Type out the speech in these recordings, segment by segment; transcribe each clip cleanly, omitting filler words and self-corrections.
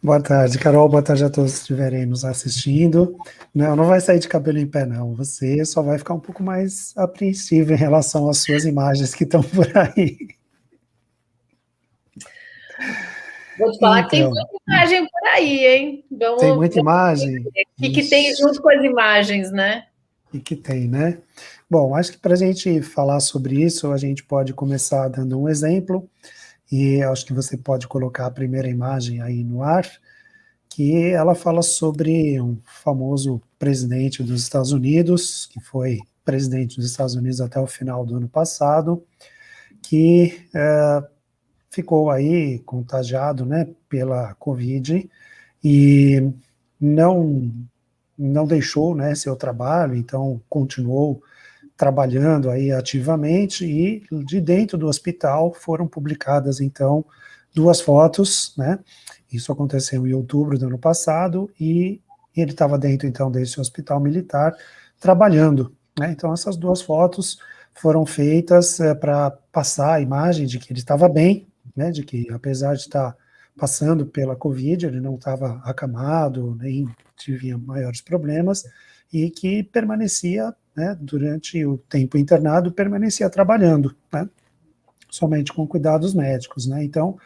Boa tarde, Carol. Boa tarde a todos que estiverem nos assistindo. Não vai sair de cabelo em pé, não. Você só vai ficar um pouco mais apreensivo em relação às suas imagens que estão por aí. Vou te falar que tem Então, muita imagem por aí, hein? tem Vamos muita imagem? ver o que tem Ixi, junto com as imagens, né? e que tem, né? Bom, acho que para a gente falar sobre isso, a gente pode começar dando um exemplo, e acho que você pode colocar a primeira imagem aí no ar, que ela fala sobre um famoso presidente dos Estados Unidos, que foi presidente dos Estados Unidos até o final do ano passado, que ficou aí contagiado, né, pela Covid e não não deixou, né, seu trabalho, então continuou trabalhando aí ativamente e de dentro do hospital foram publicadas então duas fotos, né? Isso aconteceu em outubro do ano passado e ele estava dentro então desse hospital militar trabalhando, né? Então essas duas fotos foram feitas para passar a imagem de que ele estava bem, né? De que apesar de estar passando pela Covid, ele não estava acamado, nem tinha maiores problemas e que permanecia, né, durante o tempo internado, permanecia trabalhando, né, somente com cuidados médicos, né. Então,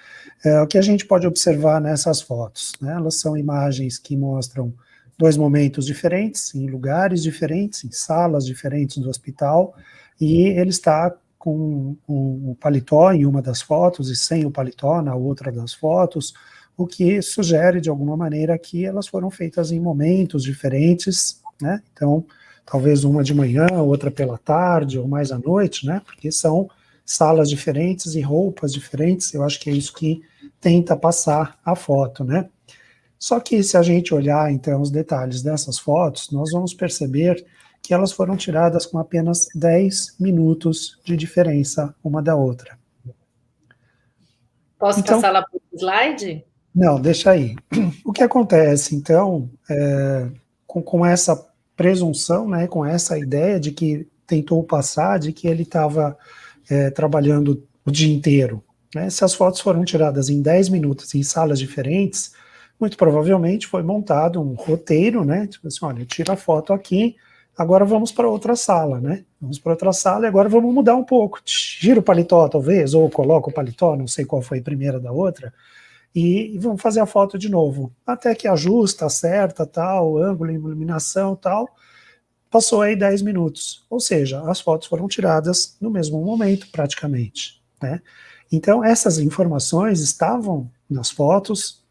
o que a gente pode observar nessas fotos, né, elas são imagens que mostram dois momentos diferentes, em lugares diferentes, em salas diferentes do hospital, e ele está com um paletó em uma das fotos e sem o paletó na outra das fotos, o que sugere de alguma maneira que elas foram feitas em momentos diferentes, né? Então, talvez uma de manhã, outra pela tarde ou mais à noite, né? Porque são salas diferentes e roupas diferentes. Eu acho que é isso que tenta passar a foto, né? Só que se a gente olhar então os detalhes dessas fotos, nós vamos perceber que elas foram tiradas com apenas 10 minutos de diferença uma da outra. Posso Então, passar lá para o slide? não, deixa aí. O que acontece, então, com essa presunção, né, com essa ideia de que tentou passar, de que ele estava trabalhando o dia inteiro, né? Se as fotos foram tiradas em 10 minutos em salas diferentes, muito provavelmente foi montado um roteiro, né? Tipo assim, olha, tira a foto aqui, agora vamos para outra sala, né? Vamos para outra sala e agora vamos mudar um pouco. Tira o paletó, talvez, ou coloca o paletó, não sei qual foi a primeira da outra, e vamos fazer a foto de novo. Até que ajusta, acerta, tal, ângulo, iluminação, tal. Passou aí 10 minutos. Ou seja, as fotos foram tiradas no mesmo momento, praticamente, né? Então, essas informações estavam nas fotos,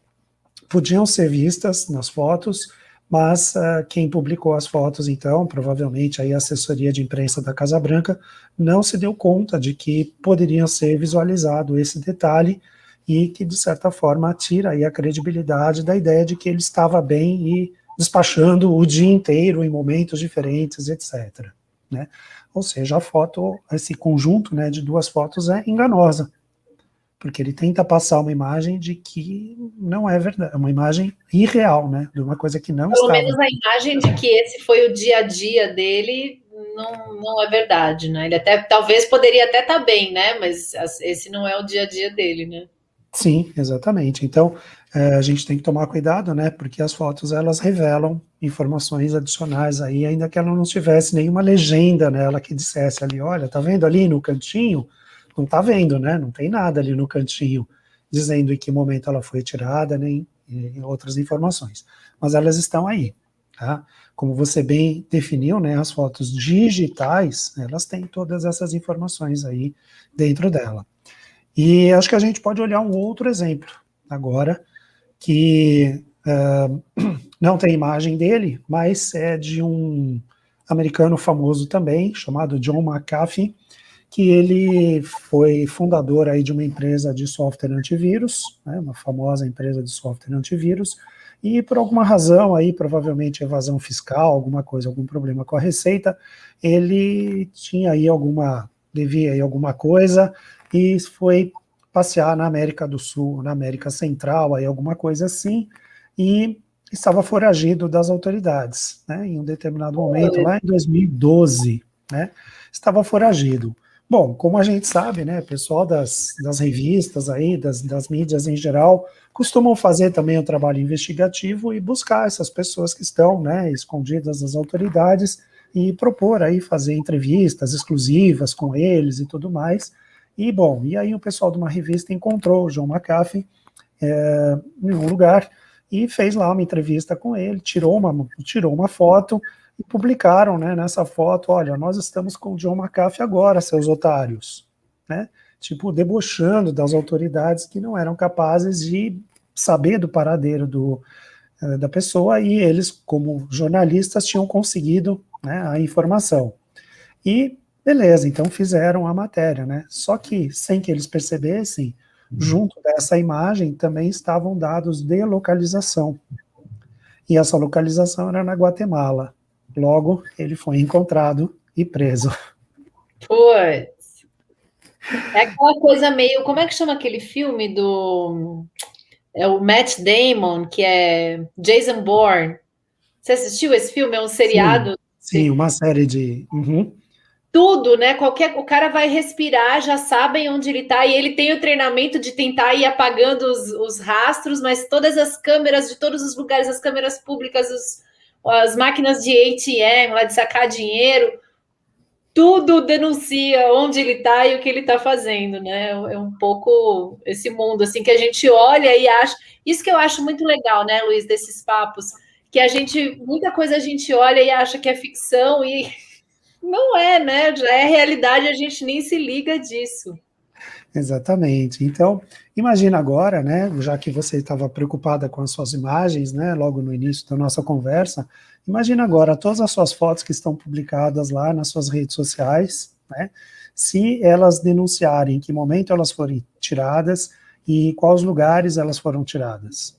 podiam ser vistas nas fotos, mas quem publicou as fotos, então, provavelmente aí a assessoria de imprensa da Casa Branca, não se deu conta de que poderia ser visualizado esse detalhe e que, de certa forma, tira aí a credibilidade da ideia de que ele estava bem e despachando o dia inteiro em momentos diferentes, etc. Né? Ou seja, a foto, esse conjunto, né, de duas fotos é enganosa, porque ele tenta passar uma imagem de que não é verdade, é uma imagem irreal, né, de uma coisa que não Pelo estava. menos a imagem de que esse foi o dia a dia dele não é verdade, né? Ele até talvez poderia até estar bem, né? Mas esse não é o dia a dia dele, né? Sim, exatamente. Então, a gente tem que tomar cuidado, né, porque as fotos, elas revelam informações adicionais aí, ainda que ela não tivesse nenhuma legenda nela que dissesse ali, olha, tá vendo ali no cantinho? Não tá vendo, né, não tem nada ali no cantinho dizendo em que momento ela foi tirada, nem outras informações. Mas elas estão aí, tá? Como você bem definiu, né, as fotos digitais, elas têm todas essas informações aí dentro dela. E acho que a gente pode olhar um outro exemplo agora, que não tem imagem dele, mas é de um americano famoso também, chamado John McAfee, que ele foi fundador aí de uma empresa de software antivírus, né, uma famosa empresa de software antivírus, e por alguma razão aí, provavelmente evasão fiscal, alguma coisa, algum problema com a Receita, ele tinha aí devia aí alguma coisa, e foi passear na América do Sul, na América Central, aí alguma coisa assim, e estava foragido das autoridades, né, em um determinado momento, lá em 2012, né, estava foragido. Bom, como a gente sabe, né, pessoal das revistas aí, das mídias em geral, costumam fazer também o trabalho investigativo e buscar essas pessoas que estão, né, escondidas das autoridades e propor aí fazer entrevistas exclusivas com eles e tudo mais. E, bom, e aí o pessoal de uma revista encontrou o John McAfee em um lugar e fez lá uma entrevista com ele, tirou uma foto e publicaram, né, nessa foto, olha, nós estamos com o John McAfee agora, seus otários, né, tipo, debochando das autoridades que não eram capazes de saber do paradeiro da pessoa, e eles, como jornalistas, tinham conseguido, né, a informação. E, beleza, então fizeram a matéria, né, só que, sem que eles percebessem, junto dessa imagem também estavam dados de localização, e essa localização era na Guatemala. Logo, ele foi encontrado e preso. Putz. É aquela coisa meio. Como é que chama aquele filme do. É o Matt Damon, que é Jason Bourne. Você assistiu esse filme? É um Sim, seriado. sim, uma série de... Uhum. Tudo, né? O cara vai respirar, já sabem onde ele tá, e ele tem o treinamento de tentar ir apagando os rastros, mas todas as câmeras de todos os lugares, as câmeras públicas, as máquinas de ATM, lá de sacar dinheiro, tudo denuncia onde ele está e o que ele está fazendo, né? É um pouco esse mundo assim que a gente olha e acha. Isso que eu acho muito legal, né, Luiz, desses papos, que muita coisa a gente olha e acha que é ficção e não é, né? Já é realidade, a gente nem se liga disso. Exatamente. Então, imagina agora, né, já que você estava preocupada com as suas imagens, né, logo no início da nossa conversa, imagina agora todas as suas fotos que estão publicadas lá nas suas redes sociais, né, se elas denunciarem em que momento elas foram tiradas e quais lugares elas foram tiradas,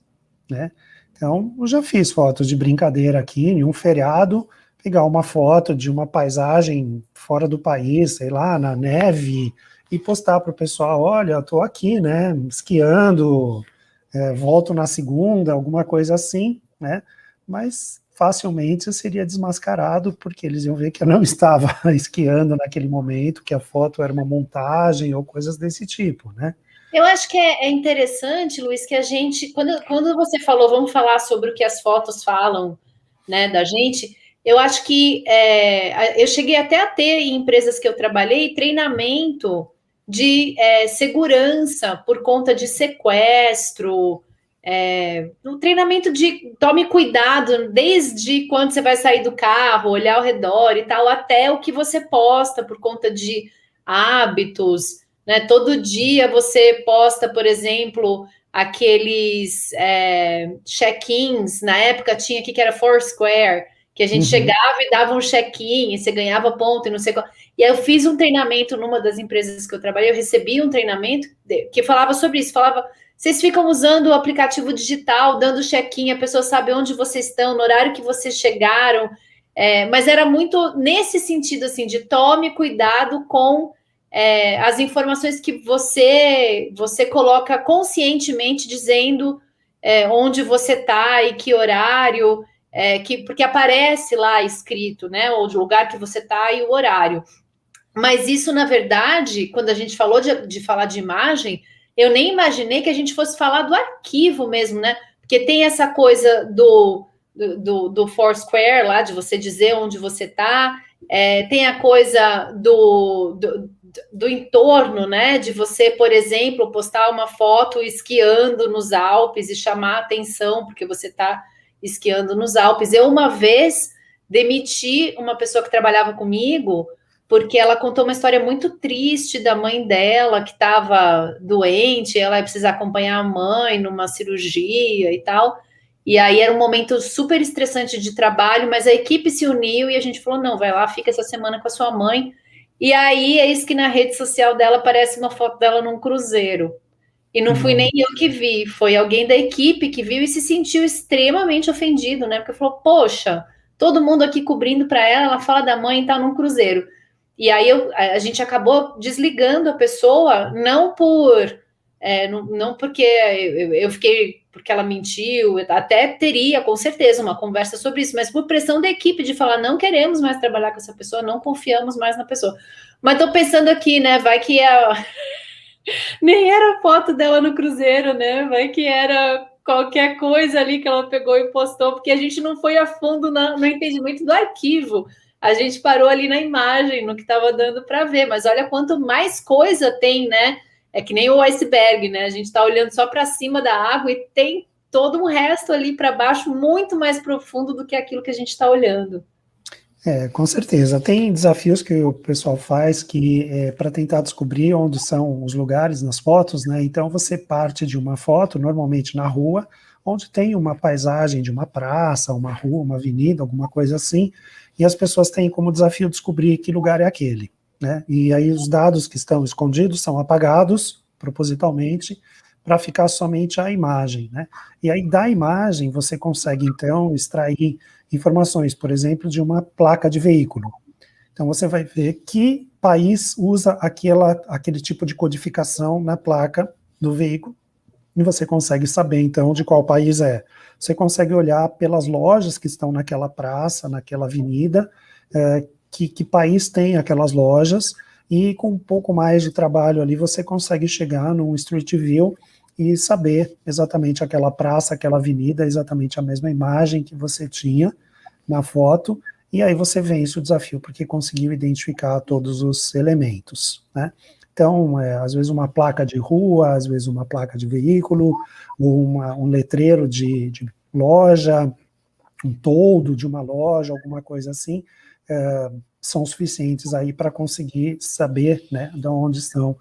né. Então, eu já fiz fotos de brincadeira aqui, em um feriado, pegar uma foto de uma paisagem fora do país, sei lá, na neve, e postar para o pessoal, olha, estou aqui, né, esquiando, volto na segunda, alguma coisa assim, né, mas facilmente eu seria desmascarado, porque eles iam ver que eu não estava esquiando naquele momento, que a foto era uma montagem ou coisas desse tipo, né. Eu acho que é interessante, Luiz, que a gente, quando você falou, vamos falar sobre o que as fotos falam, né, da gente, eu acho que eu cheguei até a ter em empresas que eu trabalhei treinamento de segurança por conta de sequestro, um treinamento de tome cuidado desde quando você vai sair do carro, olhar ao redor e tal, até o que você posta por conta de hábitos, né? Todo dia você posta, por exemplo, aqueles check-ins, na época tinha aqui que era Foursquare, que a gente Uhum. chegava e dava um check-in, e você ganhava ponto e não sei qual. E aí eu fiz um treinamento numa das empresas que eu trabalhei, eu recebi um treinamento que falava sobre isso, falava, vocês ficam usando o aplicativo digital, dando check-in, a pessoa sabe onde vocês estão, no horário que vocês chegaram, mas era muito nesse sentido, assim, de tome cuidado com as informações que você coloca conscientemente dizendo onde você está e que horário, porque aparece lá escrito, né? O lugar que você está e o horário. Mas isso, na verdade, quando a gente falou de falar de imagem, eu nem imaginei que a gente fosse falar do arquivo mesmo, né? Porque tem essa coisa do Foursquare lá, de você dizer onde você está, tem a coisa do entorno, né? De você, por exemplo, postar uma foto esquiando nos Alpes e chamar a atenção porque você está esquiando nos Alpes. Eu, uma vez, demiti uma pessoa que trabalhava comigo porque ela contou uma história muito triste da mãe dela, que estava doente, ela ia precisar acompanhar a mãe numa cirurgia e tal. E aí era um momento super estressante de trabalho, mas a equipe se uniu e a gente falou: não, vai lá, fica essa semana com a sua mãe. E aí, eis que na rede social dela aparece uma foto dela num cruzeiro. E não fui nem Não. eu que vi, foi alguém da equipe que viu e se sentiu extremamente ofendido, né? Porque falou: poxa, todo mundo aqui cobrindo para ela fala da mãe e tá num cruzeiro. E aí a gente acabou desligando a pessoa, não porque eu fiquei porque ela mentiu, até teria, com certeza, uma conversa sobre isso, mas por pressão da equipe de falar, não queremos mais trabalhar com essa pessoa, não confiamos mais na pessoa. Mas tô pensando aqui, né, vai que nem era foto dela no cruzeiro, né, vai que era qualquer coisa ali que ela pegou e postou, porque a gente não foi a fundo no entendimento do arquivo, a gente parou ali na imagem, no que estava dando para ver, mas olha quanto mais coisa tem, né, é que nem o iceberg, né, a gente está olhando só para cima da água e tem todo um resto ali para baixo, muito mais profundo do que aquilo que a gente está olhando. Com certeza. Tem desafios que o pessoal faz que é para tentar descobrir onde são os lugares nas fotos, né? Então você parte de uma foto, normalmente na rua, onde tem uma paisagem de uma praça, uma rua, uma avenida, alguma coisa assim, e as pessoas têm como desafio descobrir que lugar é aquele, né? E aí os dados que estão escondidos são apagados propositalmente para ficar somente a imagem, né? E aí da imagem você consegue então extrair informações, por exemplo, de uma placa de veículo. Então você vai ver que país usa aquele tipo de codificação na placa do veículo, e você consegue saber então de qual país é. Você consegue olhar pelas lojas que estão naquela praça, naquela avenida, que país tem aquelas lojas, e com um pouco mais de trabalho ali você consegue chegar num Street View e saber exatamente aquela praça, aquela avenida, exatamente a mesma imagem que você tinha na foto, e aí você vence o desafio, porque conseguiu identificar todos os elementos, né? Então, às vezes uma placa de rua, às vezes uma placa de veículo, ou um letreiro de loja, um toldo de uma loja, alguma coisa assim, são suficientes aí para conseguir saber, né, de onde estão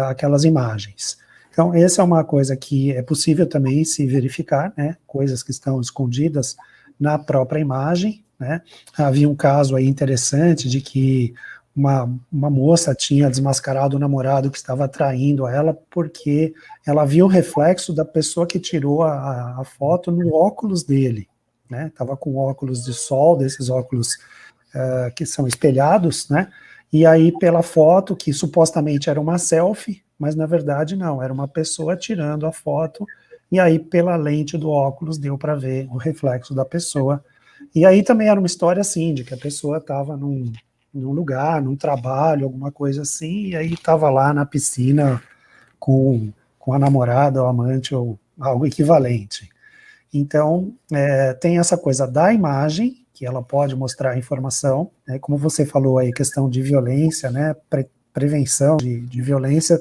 aquelas imagens. Então, essa é uma coisa que é possível também se verificar, né, coisas que estão escondidas na própria imagem, né. Havia um caso aí interessante de que uma moça tinha desmascarado o namorado que estava traindo ela porque ela viu o reflexo da pessoa que tirou a foto no óculos dele, né, estava com óculos de sol, desses óculos que são espelhados, né, e aí pela foto, que supostamente era uma selfie, mas na verdade não, era uma pessoa tirando a foto, e aí pela lente do óculos deu para ver o reflexo da pessoa. E aí também era uma história assim, de que a pessoa estava num lugar, num trabalho, alguma coisa assim, e aí estava lá na piscina com a namorada ou amante ou algo equivalente. Então, tem essa coisa da imagem, que ela pode mostrar a informação, né, como você falou aí, questão de violência, né, prevenção de violência,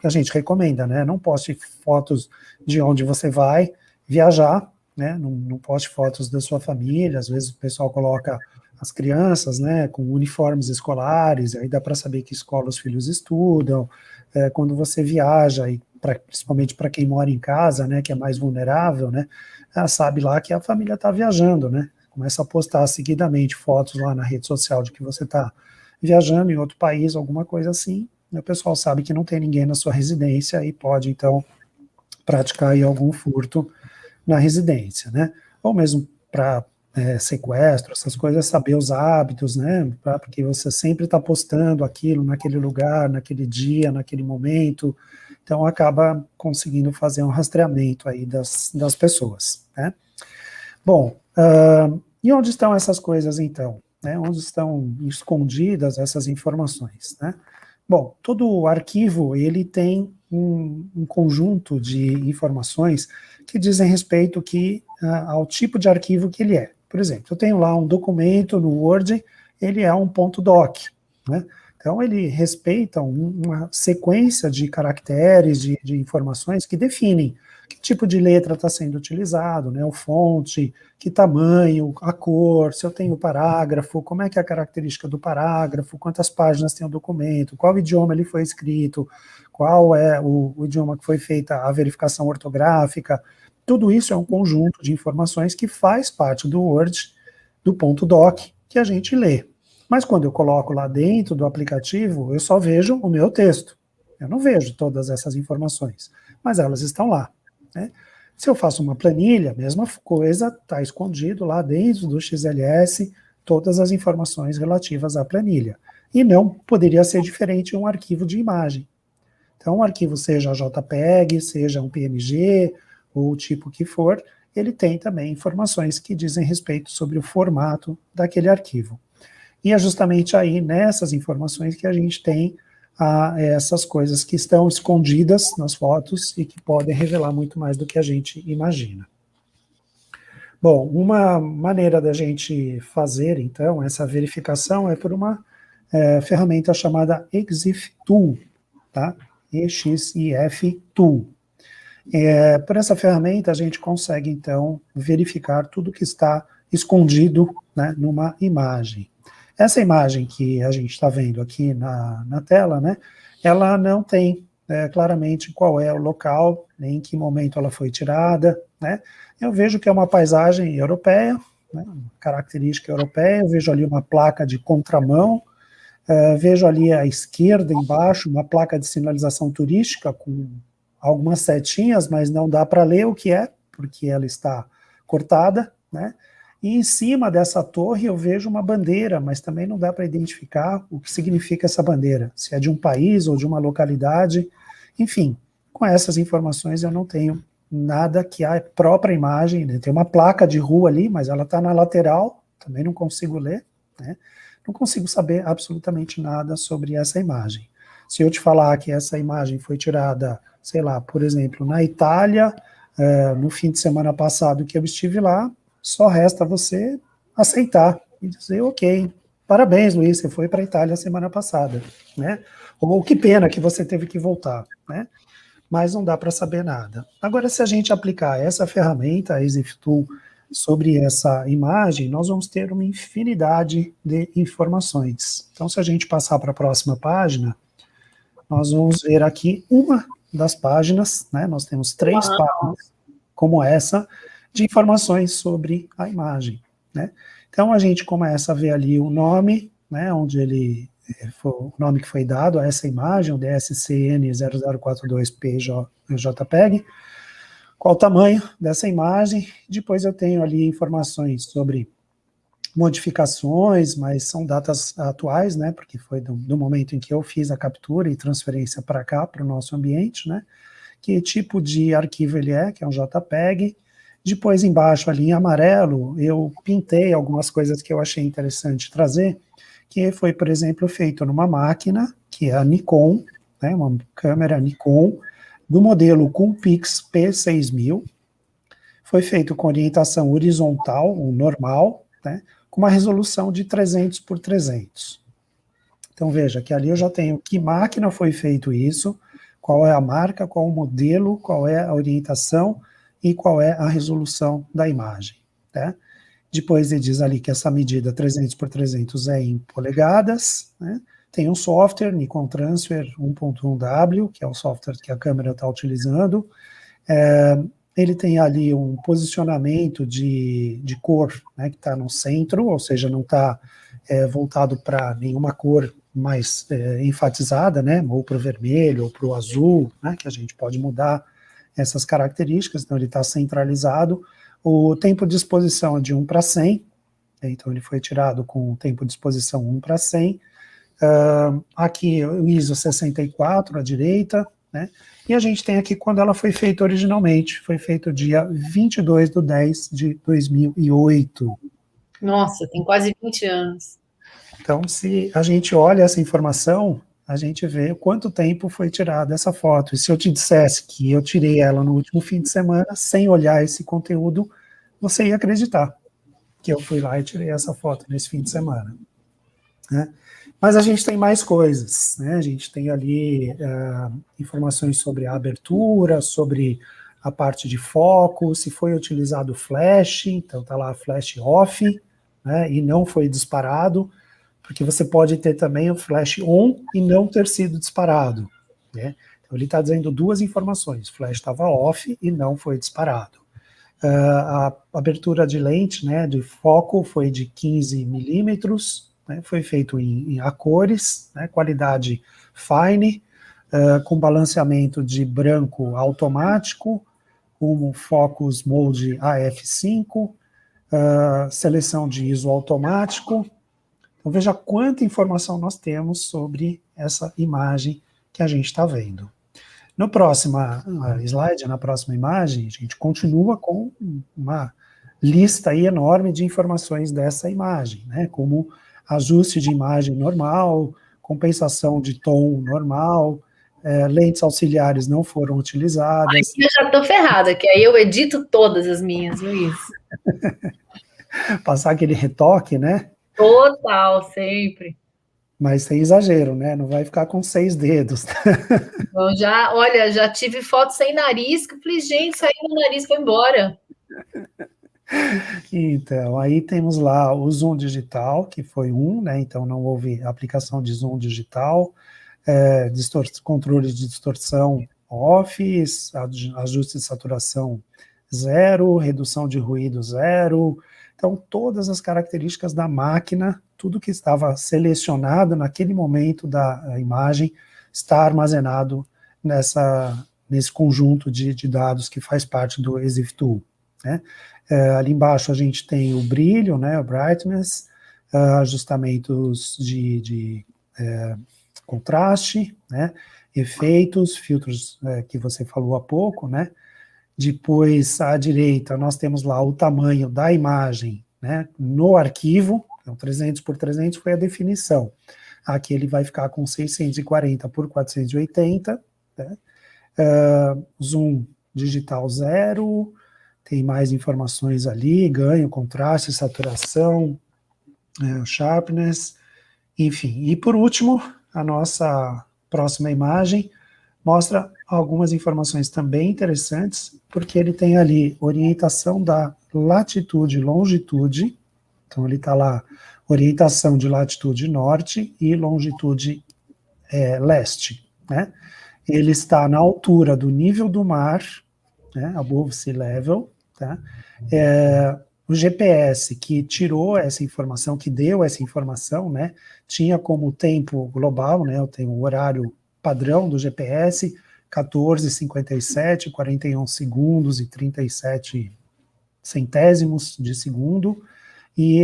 a gente recomenda, né, não poste fotos de onde você vai viajar, né, não poste fotos da sua família, às vezes o pessoal coloca as crianças, né, com uniformes escolares, aí dá para saber que escola os filhos estudam, quando você viaja, e principalmente para quem mora em casa, né, que é mais vulnerável, né, sabe lá que a família está viajando, né, começa a postar seguidamente fotos lá na rede social de que você está viajando em outro país, alguma coisa assim, e o pessoal sabe que não tem ninguém na sua residência e pode, então, praticar aí algum furto na residência, né, ou mesmo para sequestro, essas coisas, saber os hábitos, né, porque você sempre está postando aquilo naquele lugar, naquele dia, naquele momento, então acaba conseguindo fazer um rastreamento aí das pessoas, né. Bom, e onde estão essas coisas então? Né, onde estão escondidas essas informações, né? Bom, todo arquivo, ele tem um conjunto de informações que dizem respeito ao tipo de arquivo que ele é. Por exemplo, eu tenho lá um documento no Word, ele é um .doc, né? Então, ele respeita uma sequência de caracteres, de informações que definem que tipo de letra está sendo utilizado, né, o fonte, que tamanho, a cor, se eu tenho parágrafo, como é que é a característica do parágrafo, quantas páginas tem o documento, qual idioma ele foi escrito, qual é o idioma que foi feita a verificação ortográfica. Tudo isso é um conjunto de informações que faz parte do Word, do .doc, que a gente lê. Mas quando eu coloco lá dentro do aplicativo, eu só vejo o meu texto. Eu não vejo todas essas informações, mas elas estão lá, né? Se eu faço uma planilha, a mesma coisa, está escondido lá dentro do XLS, todas as informações relativas à planilha. E não poderia ser diferente um arquivo de imagem. Então, um arquivo seja JPEG, seja um PNG, ou o tipo que for, ele tem também informações que dizem respeito sobre o formato daquele arquivo. E é justamente aí, nessas informações, que a gente tem essas coisas que estão escondidas nas fotos e que podem revelar muito mais do que a gente imagina. Bom, uma maneira da gente fazer, então, essa verificação é por uma ferramenta chamada EXIF Tool, tá? EXIF Tool. Por essa ferramenta, a gente consegue, então, verificar tudo que está escondido, né, numa imagem. Essa imagem que a gente está vendo aqui na tela, né, ela não tem claramente qual é o local, nem em que momento ela foi tirada, né. Eu vejo que é uma paisagem europeia, né, uma característica europeia, eu vejo ali uma placa de contramão, vejo ali à esquerda, embaixo, uma placa de sinalização turística com algumas setinhas, mas não dá para ler o que é, porque ela está cortada, né? E em cima dessa torre eu vejo uma bandeira, mas também não dá para identificar o que significa essa bandeira, se é de um país ou de uma localidade, enfim, com essas informações eu não tenho nada que a própria imagem, né? Tem uma placa de rua ali, mas ela está na lateral, também não consigo ler, né? Não consigo saber absolutamente nada sobre essa imagem. Se eu te falar que essa imagem foi tirada, sei lá, por exemplo, na Itália, no fim de semana passado que eu estive lá, só resta você aceitar e dizer, ok, parabéns, Luiz, você foi para a Itália semana passada, né? Ou que pena que você teve que voltar, né? Mas não dá para saber nada. Agora, se a gente aplicar essa ferramenta, a EXIF Tool, sobre essa imagem, nós vamos ter uma infinidade de informações. Então, se a gente passar para a próxima página, nós vamos ver aqui uma das páginas, né? Nós temos 3 páginas como essa, de informações sobre a imagem, né? Então, a gente começa a ver ali o nome, né, onde ele o nome que foi dado a essa imagem, o DSCN 0042PJPEG, qual o tamanho dessa imagem, depois eu tenho ali informações sobre modificações, mas são datas atuais, né, porque foi do momento em que eu fiz a captura e transferência para cá, para o nosso ambiente, né, que tipo de arquivo ele é, que é um JPEG. Depois embaixo ali em amarelo, eu pintei algumas coisas que eu achei interessante trazer, que foi, por exemplo, feito numa máquina, que é a Nikon, né, uma câmera Nikon, do modelo Coolpix P6000, foi feito com orientação horizontal, ou normal, né, com uma resolução de 300 por 300. Então veja que ali eu já tenho que máquina foi feito isso, qual é a marca, qual o modelo, qual é a orientação e qual é a resolução da imagem, né? Depois ele diz ali que essa medida 300 por 300 é em polegadas, né? Tem um software, Nikon Transfer 1.1W, que é o software que a câmera está utilizando. Ele tem ali um posicionamento de cor, né, que está no centro, ou seja, não está voltado para nenhuma cor mais enfatizada, né, ou para o vermelho, ou para o azul, né, que a gente pode mudar essas características, então ele está centralizado. O tempo de exposição é de 1 para 100, então ele foi tirado com o tempo de exposição 1 para 100. Aqui o ISO 64 à direita, né? E a gente tem aqui quando ela foi feita originalmente, foi feito dia 22/10/2008. Nossa, tem quase 20 anos. Então, se a gente olha essa informação, a gente vê quanto tempo foi tirada essa foto. E se eu te dissesse que eu tirei ela no último fim de semana, sem olhar esse conteúdo, você ia acreditar que eu fui lá e tirei essa foto nesse fim de semana, né? Mas a gente tem mais coisas, né? A gente tem ali informações sobre a abertura, sobre a parte de foco, se foi utilizado flash, então está lá flash off, né? E não foi disparado, porque você pode ter também o flash on e não ter sido disparado, né? Então ele está dizendo 2 informações, o flash estava off e não foi disparado. A abertura de lente, né, de foco foi de 15 milímetros, né, foi feito em A cores, né, qualidade fine, com balanceamento de branco automático, como Focus Mode AF5, seleção de ISO automático. Então veja quanta informação nós temos sobre essa imagem que a gente está vendo. No próximo slide, na próxima imagem, a gente continua com uma lista aí enorme de informações dessa imagem, né? Como ajuste de imagem normal, compensação de tom normal, lentes auxiliares não foram utilizadas. Eu já estou ferrada, que aí eu edito todas as minhas, Luiz. Passar aquele retoque, né? Total, sempre. Mas sem exagero, né? Não vai ficar com 6 dedos. Então, já tive foto sem nariz, que eu falei, gente, saiu o nariz, foi embora. Então, aí temos lá o zoom digital, que foi né? Então não houve aplicação de zoom digital, controle de distorção off, ajuste de saturação 0, redução de ruído 0. Então, todas as características da máquina, tudo que estava selecionado naquele momento da imagem, está armazenado nesse conjunto de dados que faz parte do EXIF Tool, né? Ali embaixo a gente tem o brilho, né, o brightness, ajustamentos de contraste, né, efeitos, filtros que você falou há pouco, né. Depois, à direita, nós temos lá o tamanho da imagem, né, no arquivo, então 300 por 300 foi a definição. Aqui ele vai ficar com 640 por 480, né, zoom digital 0, tem mais informações ali, ganho, contraste, saturação, sharpness, enfim. E por último, a nossa próxima imagem mostra algumas informações também interessantes, porque ele tem ali orientação da latitude e longitude, então ele está lá, orientação de latitude norte e longitude leste, né? Ele está na altura do nível do mar, né, above sea level, tá? O GPS que tirou essa informação, que deu essa informação, né, tinha como tempo global, né, o horário padrão do GPS, 14:57, 41 segundos e 37 centésimos de segundo, e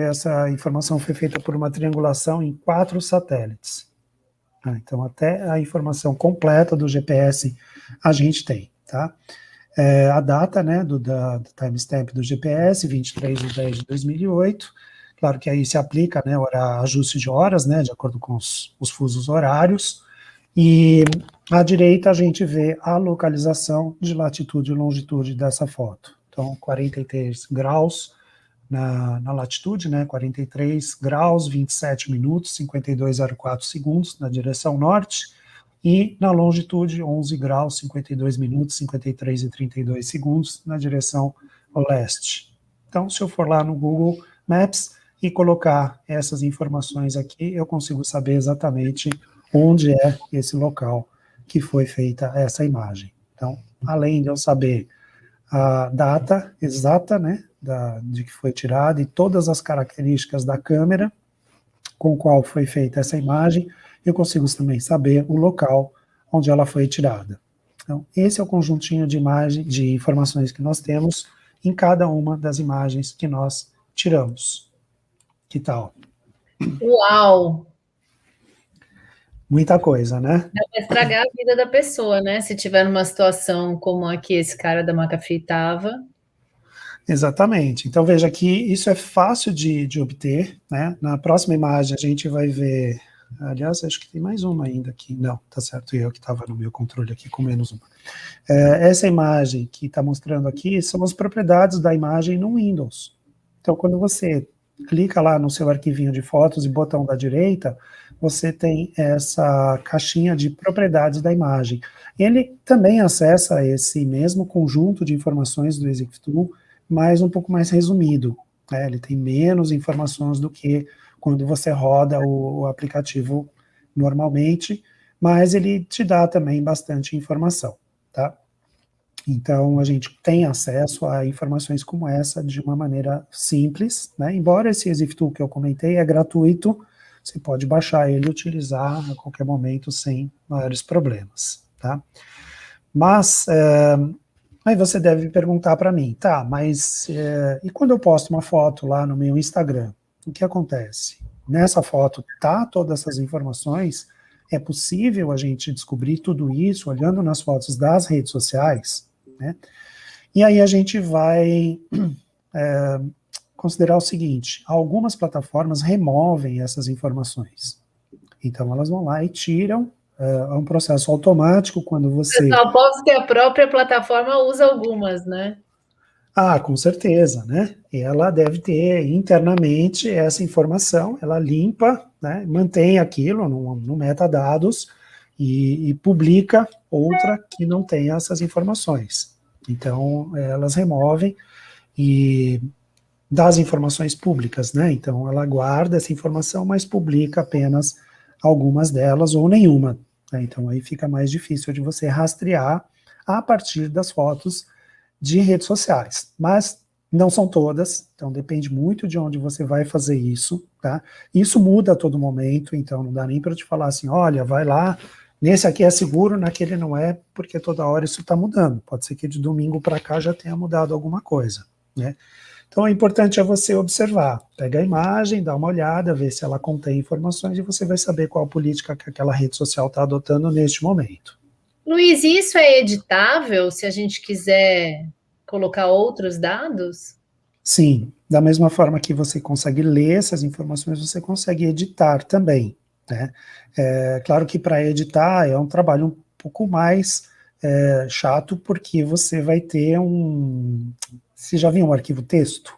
essa informação foi feita por uma triangulação em 4 satélites. Então, até a informação completa do GPS a gente tem, tá? A data, né, do timestamp do GPS, 23/10/2008, claro que aí se aplica, né, ajuste de horas, né, de acordo com os fusos horários, e à direita a gente vê a localização de latitude e longitude dessa foto. Então, 43 graus na latitude, né, 43 graus, 27 minutos, 52,04 segundos na direção norte, e na longitude 11 graus, 52 minutos, 53,32 segundos na direção leste. Então, se eu for lá no Google Maps e colocar essas informações aqui, eu consigo saber exatamente onde é esse local que foi feita essa imagem. Então, além de eu saber a data exata, né, de que foi tirada e todas as características da câmera com qual foi feita essa imagem, eu consigo também saber o local onde ela foi tirada. Então, esse é o conjuntinho de informações que nós temos em cada uma das imagens que nós tiramos. Que tal? Uau! Muita coisa, né? Dá para estragar a vida da pessoa, né? Se tiver numa situação como a que esse cara da McAfee estava. Exatamente. Então, veja aqui, isso é fácil de obter, né? Na próxima imagem a gente vai ver, aliás, acho que tem mais uma ainda aqui. Não, tá certo, eu que estava no meu controle aqui com menos uma. Essa imagem que está mostrando aqui são as propriedades da imagem no Windows. Então, quando você clica lá no seu arquivinho de fotos e botão da direita, você tem essa caixinha de propriedades da imagem. Ele também acessa esse mesmo conjunto de informações do EXIF Tool, mas um pouco mais resumido, né? Ele tem menos informações do que quando você roda o aplicativo normalmente, mas ele te dá também bastante informação, tá? Então, a gente tem acesso a informações como essa de uma maneira simples, né? Embora esse EXIF Tool que eu comentei é gratuito, você pode baixar ele e utilizar a qualquer momento sem maiores problemas, tá? Mas, aí você deve perguntar para mim, tá, mas e quando eu posto uma foto lá no meu Instagram, o que acontece? Nessa foto tá todas essas informações é possível a gente descobrir tudo isso olhando nas fotos das redes sociais, né? E aí a gente vai considerar o seguinte: algumas plataformas removem essas informações. Então elas vão lá e tiram, é um processo automático quando você... Eu aposto que a própria plataforma usa algumas, né? Ah, com certeza, né? E ela deve ter internamente essa informação, ela limpa, né, mantém aquilo no metadados e publica outra que não tem essas informações. Então, elas removem e das informações públicas, né? Então, ela guarda essa informação, mas publica apenas algumas delas ou nenhuma, né? Então, aí fica mais difícil de você rastrear a partir das fotos de redes sociais, mas não são todas, então depende muito de onde você vai fazer isso, tá? Isso muda a todo momento, então não dá nem para eu te falar assim, olha, vai lá, nesse aqui é seguro, naquele não é, porque toda hora isso está mudando, pode ser que de domingo para cá já tenha mudado alguma coisa, né? Então, o importante é você observar, pega a imagem, dá uma olhada, vê se ela contém informações e você vai saber qual política que aquela rede social está adotando neste momento. Luiz, isso é editável se a gente quiser colocar outros dados? Sim, da mesma forma que você consegue ler essas informações, você consegue editar também, né? Claro que para editar é um trabalho um pouco mais chato, porque você vai ter um... Você já viu um arquivo texto?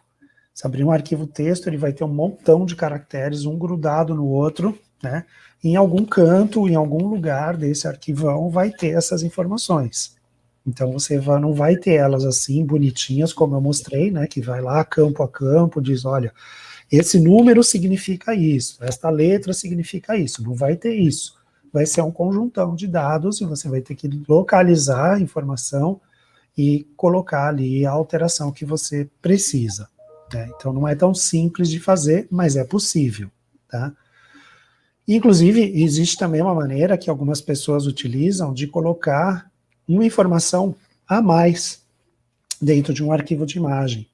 Se abrir um arquivo texto, ele vai ter um montão de caracteres, um grudado no outro, né? Em algum canto, em algum lugar desse arquivão, vai ter essas informações. Então você não vai ter elas assim, bonitinhas, como eu mostrei, né? Que vai lá campo a campo, diz, olha, esse número significa isso, esta letra significa isso. Não vai ter isso. Vai ser um conjuntão de dados e você vai ter que localizar a informação e colocar ali a alteração que você precisa, né? Então não é tão simples de fazer, mas é possível, tá? Inclusive, existe também uma maneira que algumas pessoas utilizam de colocar uma informação a mais dentro de um arquivo de imagem.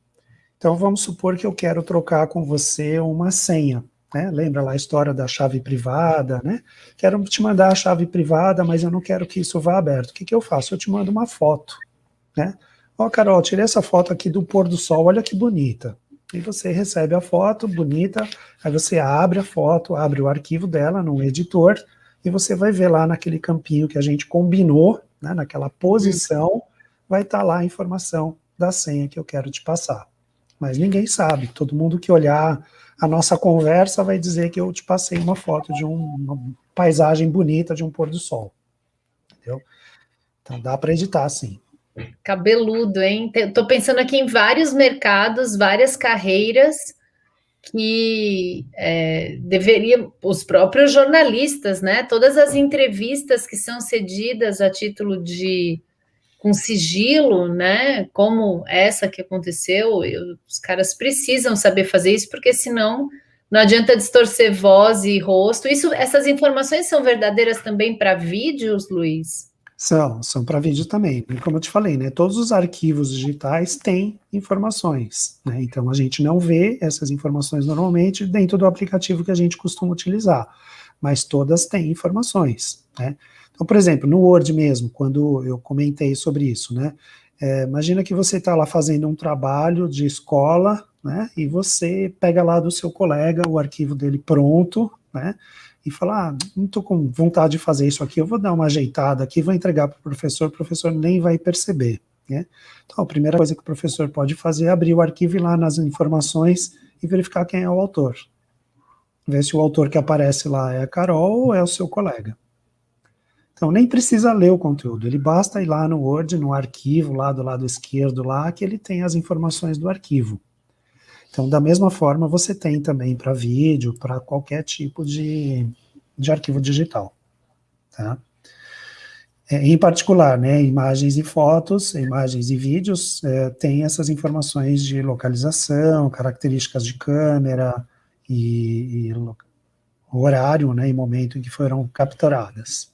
Então vamos supor que eu quero trocar com você uma senha, né? Lembra lá a história da chave privada, né? Quero te mandar a chave privada, mas eu não quero que isso vá aberto. O que eu faço? Eu te mando uma foto, né? Ó, Carol, tirei essa foto aqui do pôr do sol, olha que bonita. E você recebe a foto bonita, aí você abre a foto, abre o arquivo dela no editor, e você vai ver lá naquele campinho que a gente combinou, né, naquela posição, vai estar lá a informação da senha que eu quero te passar. Mas ninguém sabe, todo mundo que olhar a nossa conversa vai dizer que eu te passei uma foto de uma paisagem bonita de um pôr do sol. Entendeu? Então dá para editar, sim. Cabeludo, hein? Estou pensando aqui em vários mercados, várias carreiras que deveriam, os próprios jornalistas, né? Todas as entrevistas que são cedidas a título de com sigilo, né? Como essa que aconteceu, os caras precisam saber fazer isso, porque senão não adianta distorcer voz e rosto. Essas informações são verdadeiras também para vídeos, Luiz? São para vídeo também. E como eu te falei, né, todos os arquivos digitais têm informações, né, então a gente não vê essas informações normalmente dentro do aplicativo que a gente costuma utilizar, mas todas têm informações, né. Então, por exemplo, no Word mesmo, quando eu comentei sobre isso, né, imagina que você está lá fazendo um trabalho de escola, né, e você pega lá do seu colega o arquivo dele pronto, né, e falar, não estou com vontade de fazer isso aqui, eu vou dar uma ajeitada aqui, vou entregar para o professor nem vai perceber, né? Então, a primeira coisa que o professor pode fazer é abrir o arquivo e ir lá nas informações e verificar quem é o autor. Ver se o autor que aparece lá é a Carol ou é o seu colega. Então, nem precisa ler o conteúdo, ele basta ir lá no Word, no arquivo, lá do lado esquerdo, lá, que ele tem as informações do arquivo. Então, da mesma forma, você tem também para vídeo, para qualquer tipo de arquivo digital. Tá? Em particular, né, imagens e fotos, imagens e vídeos, tem essas informações de localização, características de câmera e horário, né, e momento em que foram capturadas.